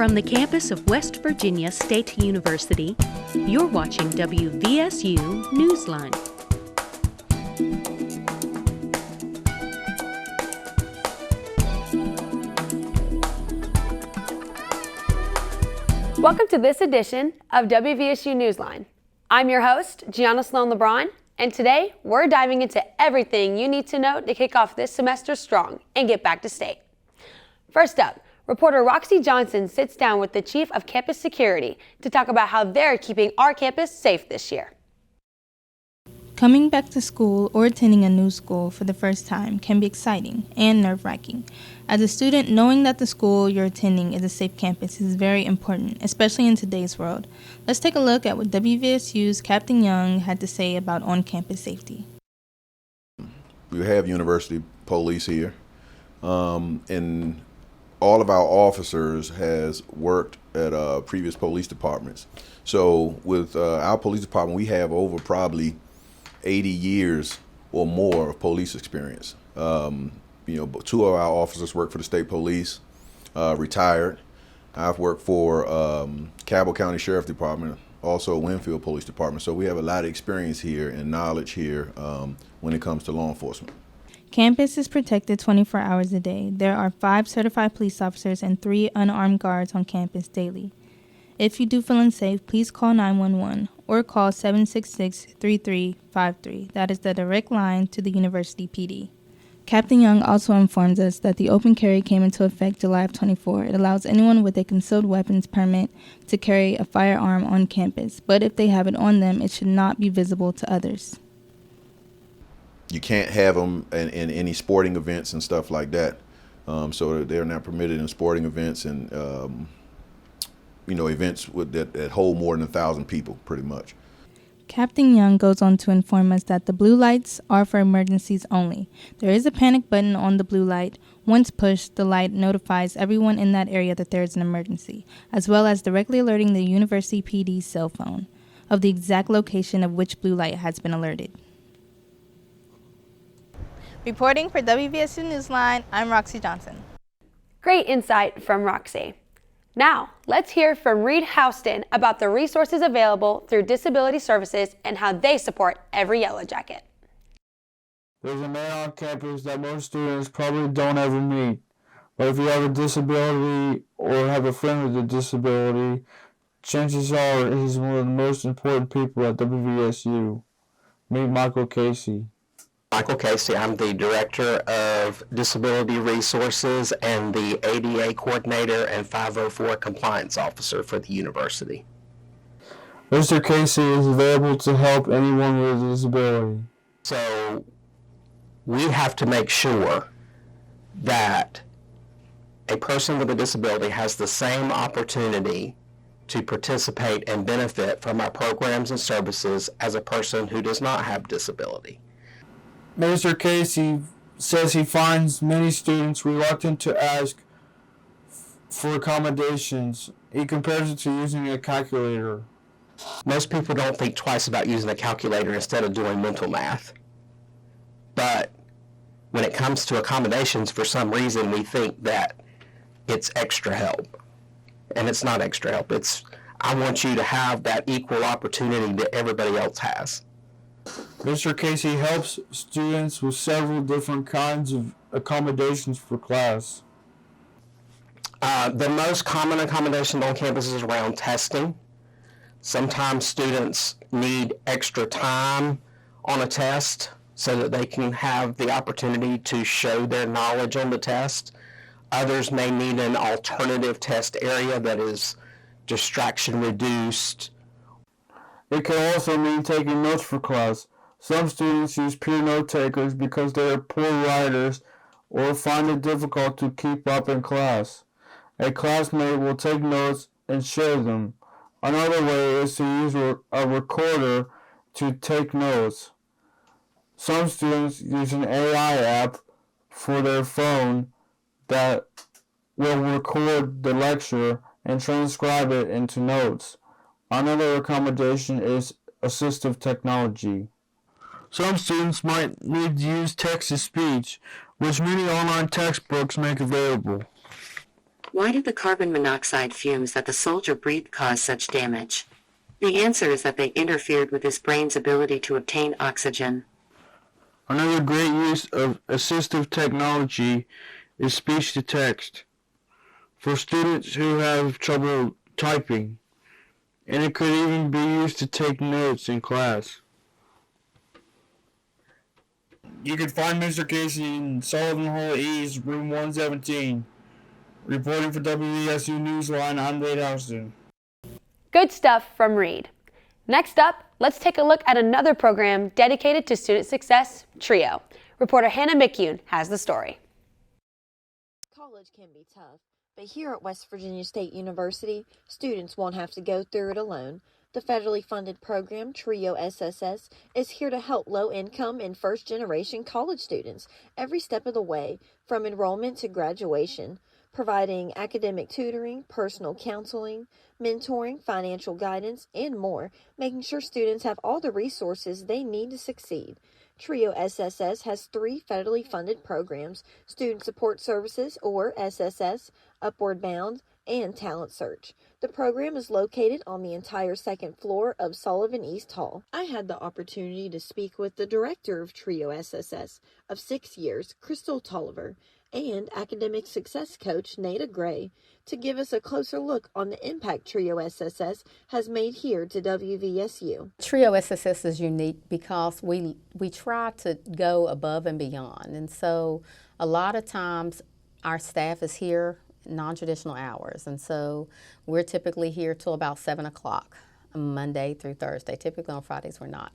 From the campus of West Virginia State University, you're watching WVSU Newsline. Welcome to this edition of WVSU Newsline. I'm your host, Gianna Sloan LeBron, and today we're diving into everything you need to know to kick off this semester strong and get back to state. First up, reporter Roxy Johnson sits down with the Chief of Campus Security to talk about how they're keeping our campus safe this year. Coming back to school or attending a new school for the first time can be exciting and nerve-wracking. As a student, knowing that the school you're attending is a safe campus is very important, especially in today's world. Let's take a look at what WVSU's Captain Young had to say about on-campus safety. We have university police here, and all of our officers has worked at previous police departments. So with our police department, we have over probably 80 years or more of police experience. Two of our officers work for the state police, retired. I've worked for Cabell County Sheriff Department, also Winfield Police Department. So we have a lot of experience here and knowledge here when it comes to law enforcement. Campus is protected 24 hours a day. There are 5 certified police officers and 3 unarmed guards on campus daily. If you do feel unsafe, please call 911 or call 766-3353. That is the direct line to the University PD. Captain Young also informs us that the open carry came into effect July of 24. It allows anyone with a concealed weapons permit to carry a firearm on campus, but if they have it on them, it should not be visible to others. You can't have them in any sporting events and stuff like that. So they're not permitted in sporting events and events that hold more than 1,000 people, pretty much. Captain Young goes on to inform us that the blue lights are for emergencies only. There is a panic button on the blue light. Once pushed, the light notifies everyone in that area that there is an emergency, as well as directly alerting the University PD's cell phone of the exact location of which blue light has been alerted. Reporting for WVSU Newsline, I'm Roxy Johnson. Great insight from Roxy. Now, let's hear from Reed Houston about the resources available through Disability Services and how they support every Yellow Jacket. There's a man on campus that most students probably don't ever meet. But if you have a disability or have a friend with a disability, chances are he's one of the most important people at WVSU. Meet Michael Casey. Michael Casey, I'm the Director of Disability Resources and the ADA Coordinator and 504 Compliance Officer for the university. Mr. Casey is available to help anyone with a disability. So we have to make sure that a person with a disability has the same opportunity to participate and benefit from our programs and services as a person who does not have disability. Mr. Casey says he finds many students reluctant to ask for accommodations. He compares it to using a calculator. Most people don't think twice about using a calculator instead of doing mental math. But when it comes to accommodations, for some reason we think that it's extra help. And it's not extra help. I want you to have that equal opportunity that everybody else has. Mr. Casey helps students with several different kinds of accommodations for class. The most common accommodation on campus is around testing. Sometimes students need extra time on a test so that they can have the opportunity to show their knowledge on the test. Others may need an alternative test area that is distraction reduced. It can also mean taking notes for class. Some students use peer note takers because they are poor writers or find it difficult to keep up in class. A classmate will take notes and share them. Another way is to use a recorder to take notes. Some students use an AI app for their phone that will record the lecture and transcribe it into notes. Another accommodation is assistive technology. Some students might need to use text-to-speech, which many online textbooks make available. Why did the carbon monoxide fumes that the soldier breathed cause such damage? The answer is that they interfered with his brain's ability to obtain oxygen. Another great use of assistive technology is speech to text for students who have trouble typing, and it could even be used to take notes in class. You can find Mr. Casey in Sullivan Hall East, room 117. Reporting for WVSU Newsline, I'm Wade Houston. Good stuff from Reed. Next up, let's take a look at another program dedicated to student success, TRIO. Reporter Hannah McCune has the story. College can be tough, but here at West Virginia State University, students won't have to go through it alone. The federally funded program, TRIO SSS, is here to help low-income and first-generation college students every step of the way, from enrollment to graduation, providing academic tutoring, personal counseling, mentoring, financial guidance, and more, making sure students have all the resources they need to succeed. TRIO SSS has 3 federally funded programs: Student Support Services, or SSS, Upward Bound, and Talent Search. The program is located on the entire second floor of Sullivan East Hall. I had the opportunity to speak with the director of TRIO SSS of 6 years, Crystal Tolliver, and academic success coach Nada Gray to give us a closer look on the impact TRIO SSS has made here to WVSU. TRIO SSS is unique because we try to go above and beyond, and so a lot of times our staff is here non-traditional hours, and so we're typically here till about 7 o'clock Monday through Thursday. Typically on Fridays we're not.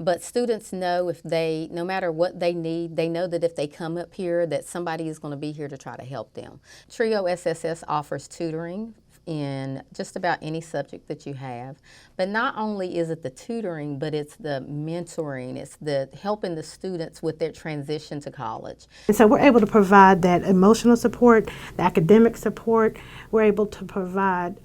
But students know no matter what they need, they know that if they come up here that somebody is going to be here to try to help them. TRIO SSS offers tutoring in just about any subject that you have. But not only is it the tutoring, but it's the mentoring, it's the helping the students with their transition to college. And so we're able to provide that emotional support, the academic support. We're able to provide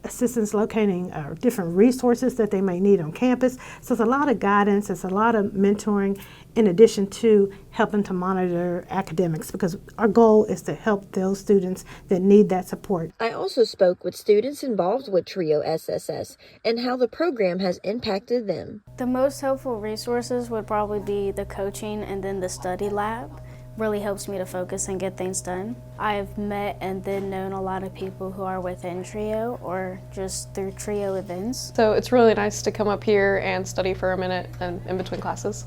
assistance locating different resources that they may need on campus. So it's a lot of guidance, it's a lot of mentoring, in addition to helping to monitor academics, because our goal is to help those students that need that support. I also spoke with students involved with TRIO SSS and how the program has impacted them. The most helpful resources would probably be the coaching and then the study lab. Really helps me to focus and get things done. I've met and then known a lot of people who are within TRIO or just through TRIO events. So it's really nice to come up here and study for a minute and in between classes.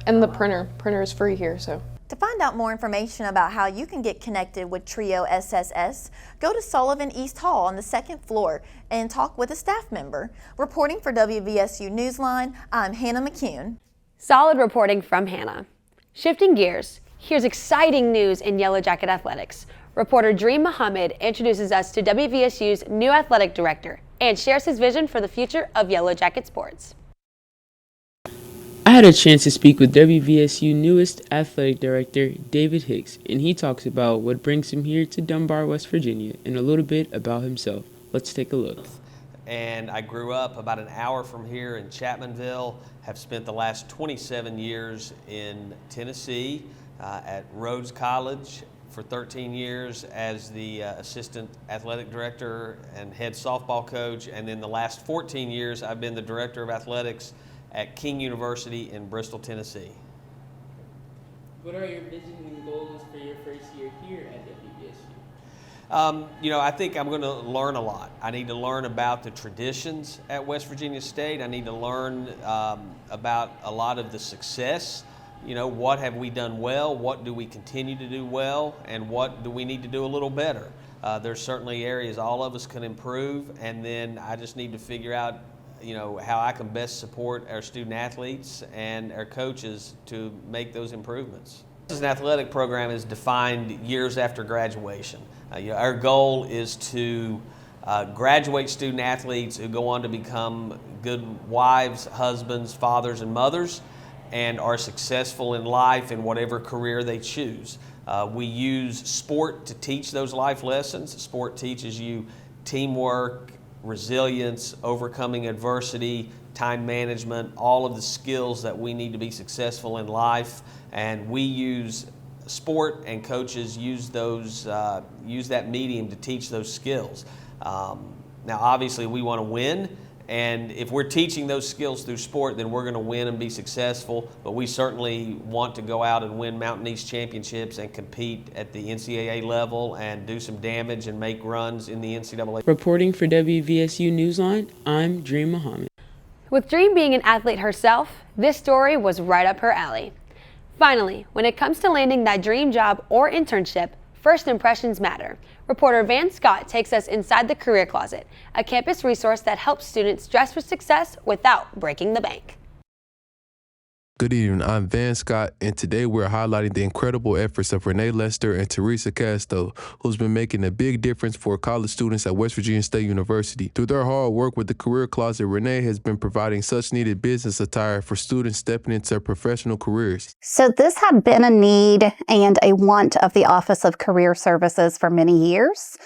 And the printer is free here, so. To find out more information about how you can get connected with TRIO SSS, go to Sullivan East Hall on the second floor and talk with a staff member. Reporting for WVSU Newsline, I'm Hannah McCune. Solid reporting from Hannah. Shifting gears, here's exciting news in Yellow Jacket athletics. Reporter Dream Muhammad introduces us to WVSU's new athletic director and shares his vision for the future of Yellow Jacket sports. I had a chance to speak with WVSU newest athletic director, David Hicks, and he talks about what brings him here to Dunbar, West Virginia, and a little bit about himself. Let's take a look. And I grew up about an hour from here in Chapmanville, have spent the last 27 years in Tennessee at Rhodes College for 13 years as the assistant athletic director and head softball coach, and then the last 14 years I've been the director of athletics at King University in Bristol, Tennessee. What are your visions and goals for your first year here at WVSU? I think I'm going to learn a lot. I need to learn about the traditions at West Virginia State. I need to learn about a lot of the success. What have we done well? What do we continue to do well? And what do we need to do a little better? There's certainly areas all of us can improve, and then I just need to figure out how I can best support our student athletes and our coaches to make those improvements. This athletic program is defined years after graduation. Our goal is to graduate student athletes who go on to become good wives, husbands, fathers, and mothers, and are successful in life in whatever career they choose. We use sport to teach those life lessons. Sport teaches you teamwork, resilience, overcoming adversity, time management, all of the skills that we need to be successful in life. And we use sport and coaches use that medium to teach those skills. Now, obviously, we want to win, and if we're teaching those skills through sport, then we're going to win and be successful. But we certainly want to go out and win Mountain East championships and compete at the NCAA level and do some damage and make runs in the NCAA. Reporting for WVSU Newsline, I'm Dream Muhammad. With Dream being an athlete herself, this story was right up her alley. Finally, when it comes to landing that dream job or internship, first impressions matter. Reporter Van Scott takes us inside the Career Closet, a campus resource that helps students dress for success without breaking the bank. Good evening, I'm Van Scott, and today we're highlighting the incredible efforts of Renee Lester and Teresa Casto, who's been making a big difference for college students at West Virginia State University. Through their hard work with the Career Closet, Renee has been providing such needed business attire for students stepping into professional careers. So this had been a need and a want of the Office of Career Services for many years.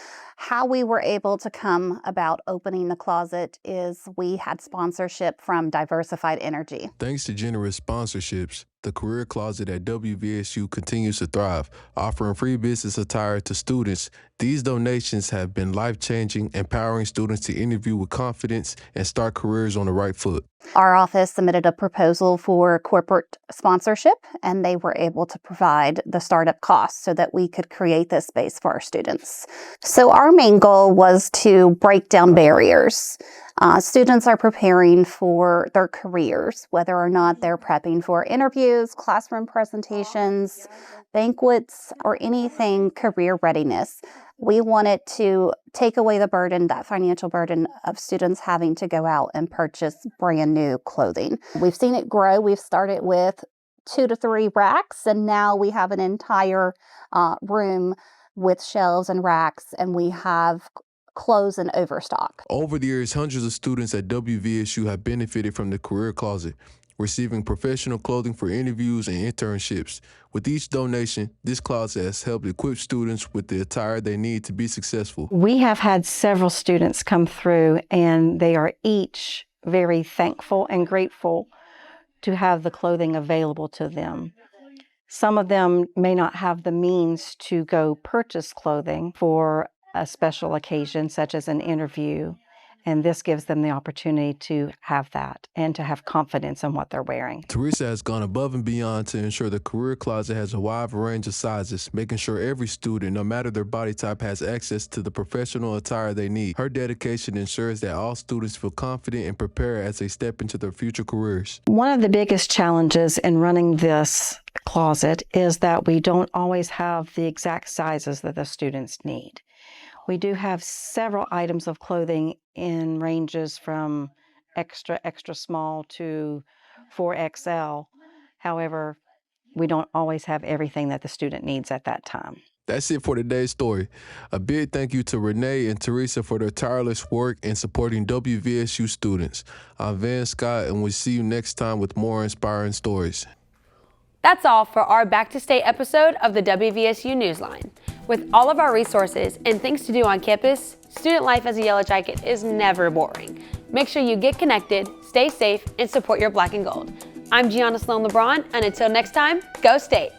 How we were able to come about opening the closet is we had sponsorship from Diversified Energy. Thanks to generous sponsorships, the Career Closet at WVSU continues to thrive, offering free business attire to students. These donations have been life-changing, empowering students to interview with confidence and start careers on the right foot. Our office submitted a proposal for corporate sponsorship, and they were able to provide the startup costs so that we could create this space for our students. So our main goal was to break down barriers. Students are preparing for their careers, whether or not they're prepping for interviews, classroom presentations, banquets, or anything career readiness. We wanted to take away the burden, that financial burden of students having to go out and purchase brand new clothing. We've seen it grow. We've started with 2 to 3 racks, and now we have an entire room with shelves and racks, and we have clothes in overstock. Over the years, hundreds of students at WVSU have benefited from the Career Closet, receiving professional clothing for interviews and internships. With each donation, this closet has helped equip students with the attire they need to be successful. We have had several students come through, and they are each very thankful and grateful to have the clothing available to them. Some of them may not have the means to go purchase clothing for a special occasion, such as an interview, and this gives them the opportunity to have that and to have confidence in what they're wearing. Teresa has gone above and beyond to ensure the Career Closet has a wide range of sizes, making sure every student, no matter their body type, has access to the professional attire they need. Her dedication ensures that all students feel confident and prepared as they step into their future careers. One of the biggest challenges in running this closet is that we don't always have the exact sizes that the students need. We do have several items of clothing in ranges from extra small to 4XL. However, we don't always have everything that the student needs at that time. That's it for today's story. A big thank you to Renee and Teresa for their tireless work in supporting WVSU students. I'm Van Scott, and we'll see you next time with more inspiring stories. That's all for our Back to State episode of the WVSU Newsline. With all of our resources and things to do on campus, student life as a Yellow Jacket is never boring. Make sure you get connected, stay safe, and support your black and gold. I'm Gianna Sloan LeBron, and until next time, go State!